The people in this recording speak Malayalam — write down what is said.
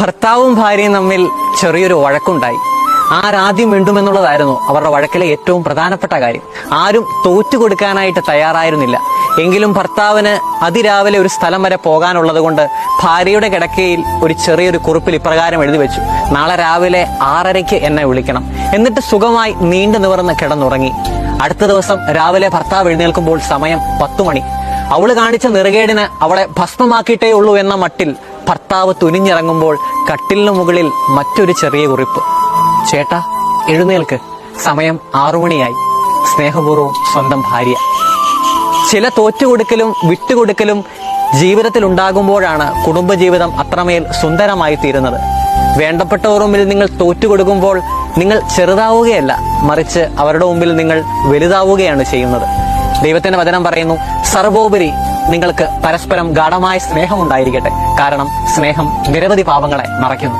ഭർത്താവും ഭാര്യയും തമ്മിൽ ചെറിയൊരു വഴക്കുണ്ടായി. ആരാദ്യം മിണ്ടുമെന്നുള്ളതായിരുന്നു അവരുടെ വഴക്കിലെ ഏറ്റവും പ്രധാനപ്പെട്ട കാര്യം. ആരും തോറ്റുകൊടുക്കാനായിട്ട് തയ്യാറായിരുന്നില്ല. എങ്കിലും ഭർത്താവിന് അതിരാവിലെ ഒരു സ്ഥലം വരെ പോകാനുള്ളത് കൊണ്ട് ഭാര്യയുടെ കിടക്കയിൽ ഒരു ചെറിയൊരു കുറിപ്പിൽ ഇപ്രകാരം എഴുതി വെച്ചു: നാളെ രാവിലെ 6:30 എന്നെ വിളിക്കണം. എന്നിട്ട് സുഖമായി നീണ്ടു നിവർന്ന് കിടന്നുറങ്ങി. അടുത്ത ദിവസം രാവിലെ ഭർത്താവ് എഴുന്നേൽക്കുമ്പോൾ സമയം 10 മണി. അവള് കാണിച്ച നെറുകേടിന് അവളെ ഭസ്മമാക്കിയിട്ടേ ഉള്ളൂ എന്ന മട്ടിൽ ഭർത്താവ് തുനിഞ്ഞിറങ്ങുമ്പോൾ കട്ടിലിന് മുകളിൽ മറ്റൊരു ചെറിയ കുറിപ്പ്: ചേട്ടാ എഴുന്നേൽക്ക്, സമയം 6 മണിയായി. സ്നേഹപൂർവ്വം സ്വന്തം ഭാര്യ. ചില തോറ്റുകൊടുക്കലും വിട്ടുകൊടുക്കലും ജീവിതത്തിൽ ഉണ്ടാകുമ്പോഴാണ് കുടുംബജീവിതം അത്രമേൽ സുന്ദരമായി തീരുന്നത്. വേണ്ടപ്പെട്ടവരുടെ മുമ്പിൽ നിങ്ങൾ തോറ്റുകൊടുക്കുമ്പോൾ നിങ്ങൾ ചെറുതാവുകയല്ല, മറിച്ച് അവരുടെ മുമ്പിൽ നിങ്ങൾ വലുതാവുകയാണ് ചെയ്യുന്നത്. ദൈവത്തിന്റെ വചനം പറയുന്നു, സർവോപരി നിങ്ങൾക്ക് പരസ്പരം ഗാഢമായ സ്നേഹം ഉണ്ടായിരിക്കട്ടെ. കാരണം സ്നേഹം നിരവധി പാപങ്ങളെ മറയ്ക്കുന്നു.